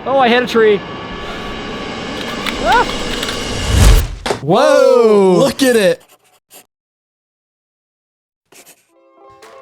Oh, I hit a tree. Ah! Whoa, look at it.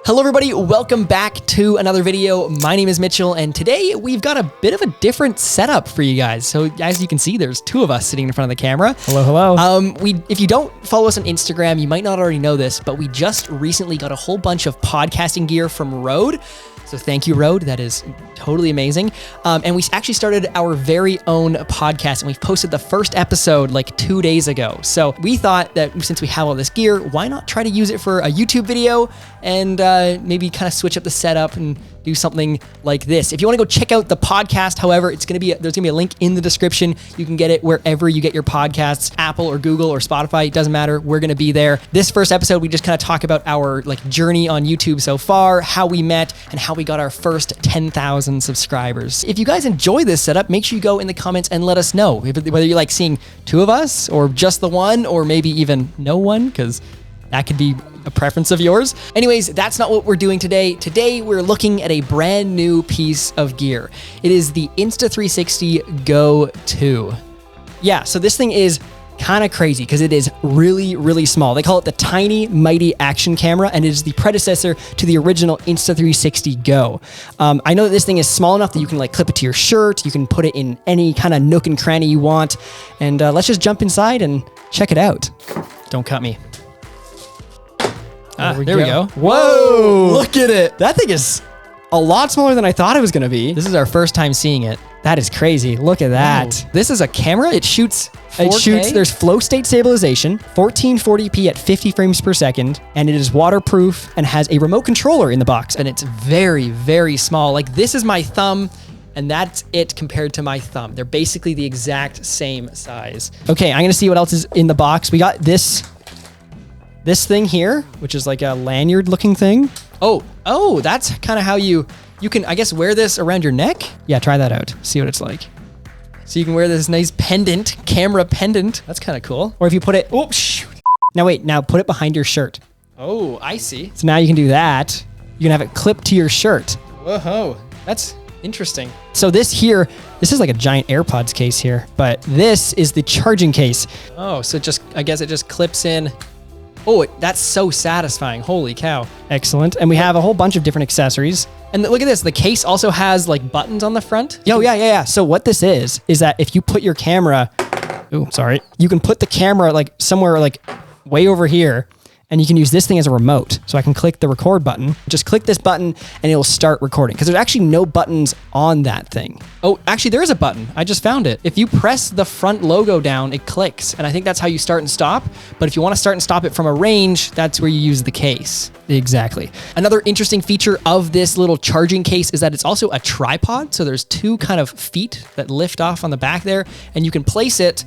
Hello everybody, welcome back to another video. My name is Mitchell, and today we've got a bit of a different setup for you guys. So as you can see, there's two of us sitting in front of the camera. Hello, hello. If you don't follow us on Instagram, you might not already know this, but we just recently got a whole bunch of podcasting gear from Rode. So thank you, Rode. That is totally amazing. And we actually started our very own podcast, and we've posted the first episode like 2 days ago. So we thought that since we have all this gear, why not try to use it for a YouTube video and maybe kind of switch up the setup and do something like this. If you want to go check out the podcast, however, there's going to be a link in the description. You can get it wherever you get your podcasts, Apple or Google or Spotify. It doesn't matter. We're going to be there. This first episode, we just kind of talk about our journey on YouTube so far, how we met, and how we got our first 10,000 subscribers. If you guys enjoy this setup, make sure you go in the comments and let us know whether you like seeing two of us or just the one, or maybe even no one, because that could be a preference of yours. Anyways, that's not what we're doing today. Today, we're looking at a brand new piece of gear. It is the Insta360 Go 2. Yeah, so this thing is kind of crazy because it is really, really small. They call it the tiny, mighty action camera, and it is the predecessor to the original Insta360 Go. I know that this thing is small enough that you can clip it to your shirt. You can put it in any kind of nook and cranny you want. And let's just jump inside and check it out. Don't cut me. There we go. Whoa! Look at it. That thing is a lot smaller than I thought it was going to be. This is our first time seeing it. That is crazy. Look at that. Whoa. This is a camera. It shoots 4K. There's flow state stabilization, 1440p at 50 frames per second, and it is waterproof and has a remote controller in the box. And it's very, very small. This is my thumb, and that's it compared to my thumb. They're basically the exact same size. Okay, I'm going to see what else is in the box. We got this thing here, which is like a lanyard looking thing. Oh, that's kind of how you can, I guess, wear this around your neck. Yeah, try that out. See what it's like. So you can wear this nice pendant, camera pendant. That's kind of cool. Or if you put it, oh, shoot. Now put it behind your shirt. Oh, I see. So now you can do that. You can have it clipped to your shirt. Whoa, that's interesting. So this is like a giant AirPods case here, but this is the charging case. Oh, so I guess it just clips in. Oh, that's so satisfying. Holy cow. Excellent. And we have a whole bunch of different accessories. And look at this. The case also has buttons on the front. Oh, yeah. So what this is that if you put your camera, you can put the camera somewhere way over here, and you can use this thing as a remote. So I can click the record button. Just click this button and it'll start recording, because there's actually no buttons on that thing. Oh, actually there is a button. I just found it. If you press the front logo down, it clicks. And I think that's how you start and stop. But if you want to start and stop it from a range, that's where you use the case. Exactly. Another interesting feature of this little charging case is that it's also a tripod. So there's two kind of feet that lift off on the back there, and you can place it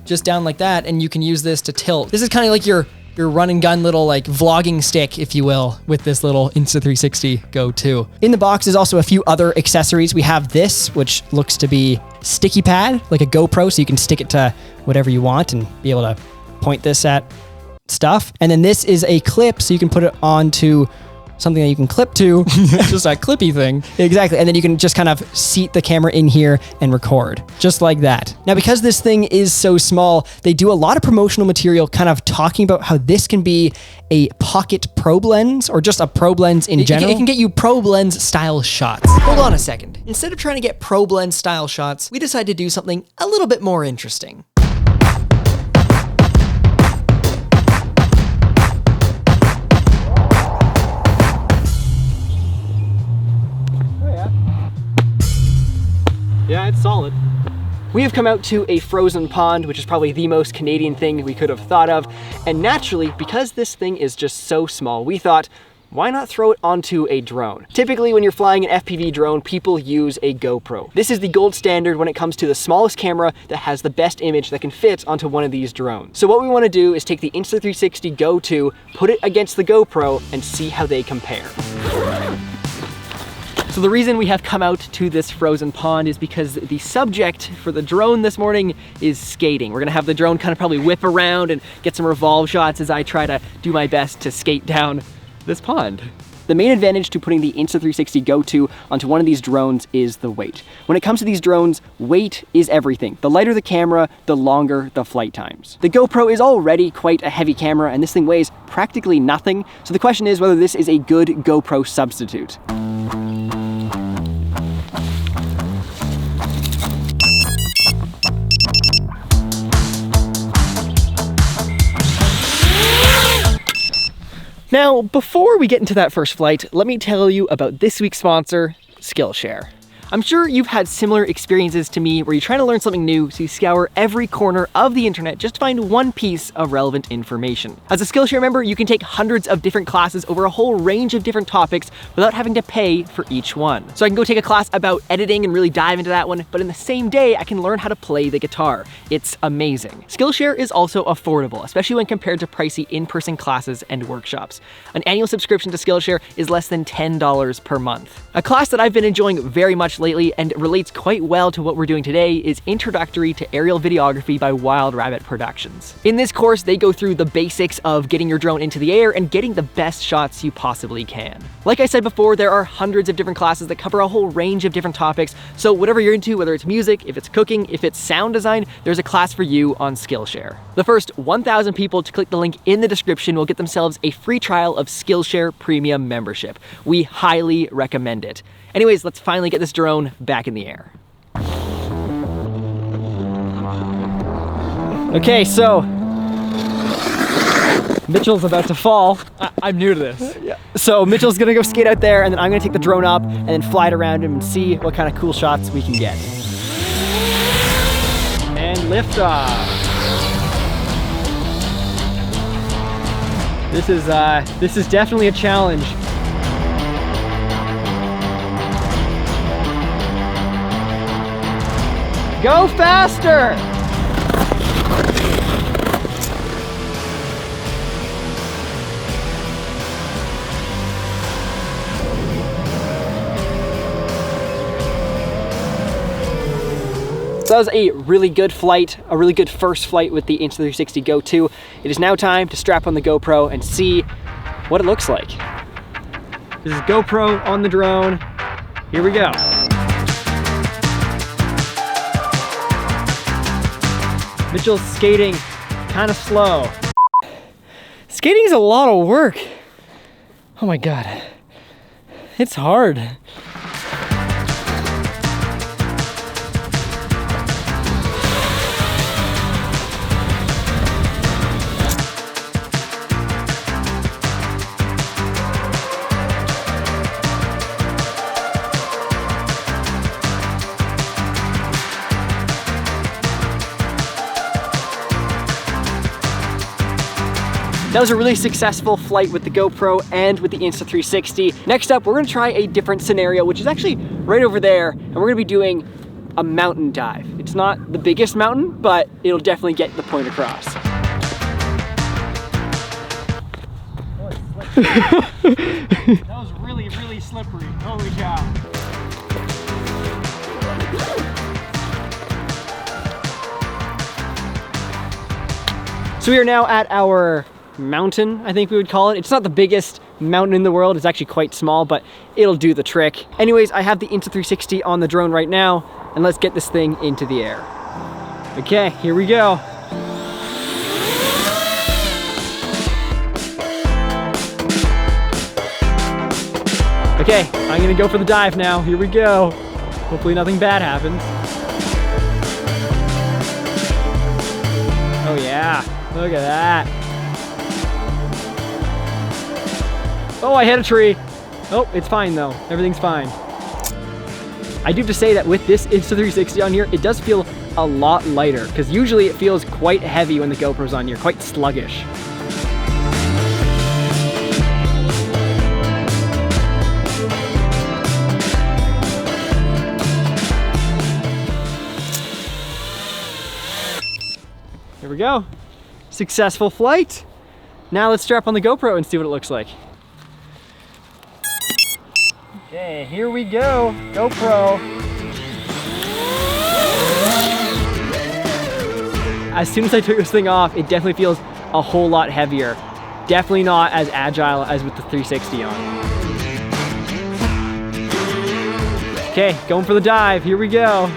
just down like that, and you can use this to tilt. This is kind of like your run and gun little vlogging stick, if you will, with this little Insta360 Go 2. In the box is also a few other accessories. We have this, which looks to be sticky pad, like a GoPro, so you can stick it to whatever you want and be able to point this at stuff. And then this is a clip, so you can put it onto something that you can clip to. Just a clippy thing. Exactly. And then you can just kind of seat the camera in here and record just like that. Now, because this thing is so small, they do a lot of promotional material kind of talking about how this can be a pocket probe lens, or just a probe lens in general. It can get you probe lens style shots. Hold on a second. Instead of trying to get probe lens style shots, we decided to do something a little bit more interesting. Yeah, it's solid. We have come out to a frozen pond, which is probably the most Canadian thing we could have thought of. And naturally, because this thing is just so small, we thought, why not throw it onto a drone? Typically, when you're flying an FPV drone, people use a GoPro. This is the gold standard when it comes to the smallest camera that has the best image that can fit onto one of these drones. So what we want to do is take the Insta360 Go 2, put it against the GoPro, and see how they compare. So the reason we have come out to this frozen pond is because the subject for the drone this morning is skating. We're gonna have the drone kind of probably whip around and get some revolve shots as I try to do my best to skate down this pond. The main advantage to putting the Insta360 Go 2 onto one of these drones is the weight. When it comes to these drones, weight is everything. The lighter the camera, the longer the flight times. The GoPro is already quite a heavy camera, and this thing weighs practically nothing, so the question is whether this is a good GoPro substitute. Now, before we get into that first flight, let me tell you about this week's sponsor, Skillshare. I'm sure you've had similar experiences to me where you're trying to learn something new, so you scour every corner of the internet just to find one piece of relevant information. As a Skillshare member, you can take hundreds of different classes over a whole range of different topics without having to pay for each one. So I can go take a class about editing and really dive into that one, but in the same day, I can learn how to play the guitar. It's amazing. Skillshare is also affordable, especially when compared to pricey in-person classes and workshops. An annual subscription to Skillshare is less than $10 per month. A class that I've been enjoying very much lately and relates quite well to what we're doing today is Introductory to Aerial Videography by Wild Rabbit Productions. In this course, they go through the basics of getting your drone into the air and getting the best shots you possibly can. Like I said before, there are hundreds of different classes that cover a whole range of different topics, so whatever you're into, whether it's music, if it's cooking, if it's sound design, there's a class for you on Skillshare. The first 1,000 people to click the link in the description will get themselves a free trial of Skillshare Premium membership. We highly recommend it. Anyways, let's finally get this drone back in the air. Okay, so Mitchell's about to fall. I'm new to this. Yeah. So Mitchell's gonna go skate out there, and then I'm gonna take the drone up and then fly it around him and see what kind of cool shots we can get. And liftoff. This is definitely a challenge. Go faster! So that was a really good flight, a really good first flight with the Insta360 Go 2. It is now time to strap on the GoPro and see what it looks like. This is GoPro on the drone. Here we go. Mitchell's skating kind of slow. Skating is a lot of work. Oh my God, it's hard. That was a really successful flight with the GoPro and with the Insta360. Next up, we're gonna try a different scenario, which is actually right over there, and we're gonna be doing a mountain dive. It's not the biggest mountain, but it'll definitely get the point across. That was really, really slippery. Holy cow. So we are now at our mountain, I think we would call it. It's not the biggest mountain in the world. It's actually quite small, but it'll do the trick. Anyways, I have the Insta360 on the drone right now, and let's get this thing into the air. Okay, here we go. Okay, I'm gonna go for the dive now. Here we go. Hopefully nothing bad happens. Oh yeah, look at that. Oh, I hit a tree. Oh, it's fine though. Everything's fine. I do have to say that with this Insta360 on here, it does feel a lot lighter, because usually it feels quite heavy when the GoPro's on here, quite sluggish. Here we go. Successful flight. Now let's strap on the GoPro and see what it looks like. Okay, here we go, GoPro. As soon as I took this thing off, it definitely feels a whole lot heavier. Definitely not as agile as with the 360 on. Okay, going for the dive. Here we go.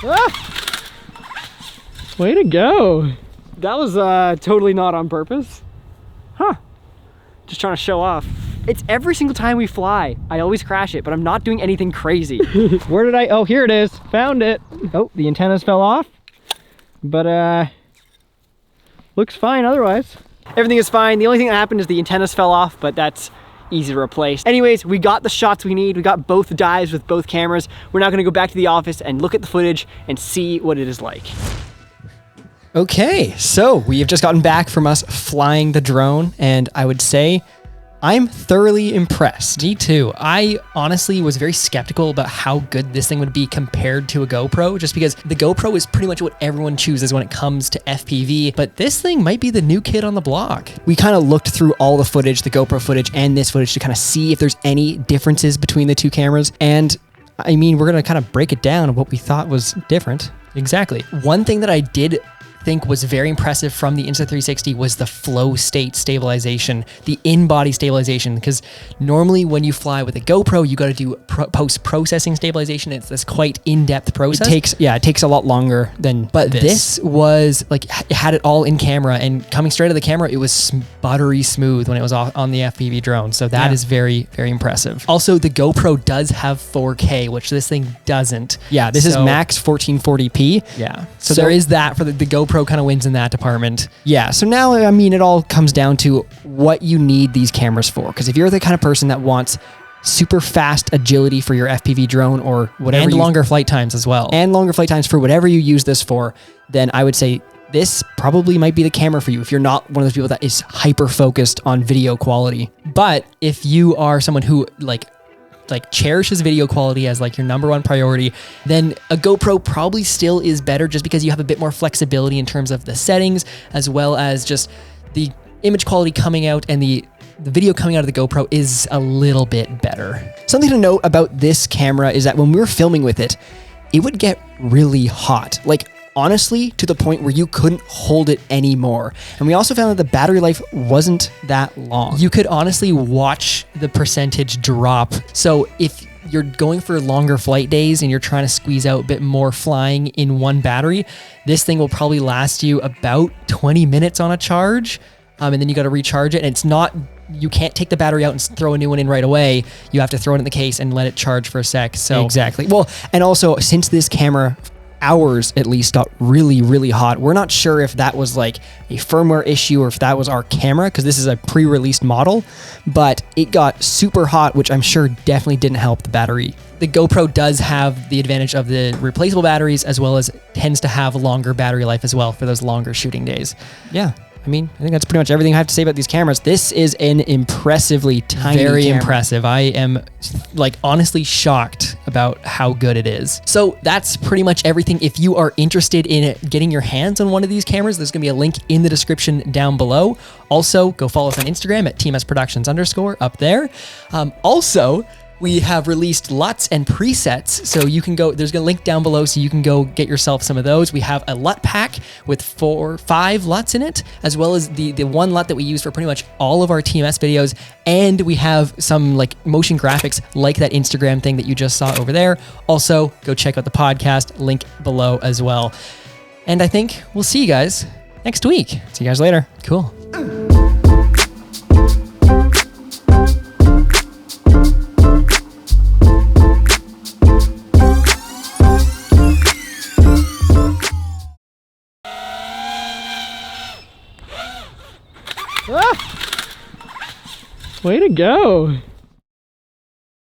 Ah! Way to go. That was totally not on purpose. Huh. Just trying to show off. It's every single time we fly. I always crash it, but I'm not doing anything crazy. Where did oh, here it is. Found it. Oh, the antennas fell off. But looks fine otherwise. Everything is fine. The only thing that happened is the antennas fell off, but that's easy to replace. Anyways, we got the shots we need. We got both dives with both cameras. We're now gonna go back to the office and look at the footage and see what it is like. Okay, so we have just gotten back from us flying the drone, and I would say I'm thoroughly impressed. Me too. I honestly was very skeptical about how good this thing would be compared to a GoPro, just because the GoPro is pretty much what everyone chooses when it comes to FPV, but this thing might be the new kid on the block. We kind of looked through all the footage, the GoPro footage and this footage, to kind of see if there's any differences between the two cameras, and I mean, we're gonna kind of break it down of what we thought was different. Exactly. One thing that I did think was very impressive from the Insta360 was the flow state stabilization, the in-body stabilization, because normally when you fly with a GoPro, you got to do post-processing stabilization. It's this quite in-depth process. It takes a lot longer than this was like, it had it all in camera, and coming straight out of the camera, it was buttery smooth when it was on the FPV drone. So that is very, very impressive. Also, the GoPro does have 4K, which this thing doesn't. Yeah, this is max 1440p. Yeah. So there is that for the GoPro kind of wins in that department. Yeah, so now, I mean, it all comes down to what you need these cameras for. Because if you're the kind of person that wants super fast agility for your FPV drone or whatever, and longer flight times as well, and longer flight times for whatever you use this for, then I would say this probably might be the camera for you if you're not one of those people that is hyper focused on video quality. But if you are someone who like cherishes video quality as like your #1 priority, then a GoPro probably still is better, just because you have a bit more flexibility in terms of the settings, as well as just the image quality coming out, and the video coming out of the GoPro is a little bit better. Something to note about this camera is that when we were filming with it, it would get really hot. Like, honestly, to the point where you couldn't hold it anymore. And we also found that the battery life wasn't that long. You could honestly watch the percentage drop. So if you're going for longer flight days and you're trying to squeeze out a bit more flying in one battery, this thing will probably last you about 20 minutes on a charge. And then you got to recharge it. And it's not, you can't take the battery out and throw a new one in right away. You have to throw it in the case and let it charge for a sec. So exactly. Well, and also, since this camera, ours at least, got really, really hot, we're not sure if that was like a firmware issue or if that was our camera, because this is a pre-released model, but it got super hot, which I'm sure definitely didn't help the battery. The GoPro does have the advantage of the replaceable batteries, as well as tends to have longer battery life as well for those longer shooting days. Yeah. I mean, I think that's pretty much everything I have to say about these cameras. This is an impressively tiny camera. Very impressive. I am like honestly shocked about how good it is. So that's pretty much everything. If you are interested in getting your hands on one of these cameras, there's gonna be a link in the description down below. Also, go follow us on Instagram at TMSProductions_ up there. Also, we have released Luts and Presets, so you can go, there's a link down below so you can go get yourself some of those. We have a LUT pack with 5 LUTs in it, as well as the one LUT that we use for pretty much all of our TMS videos, and we have some like motion graphics like that Instagram thing that you just saw over there. Also, go check out the podcast, link below as well. And I think we'll see you guys next week. See you guys later. Cool. Ah! Way to go.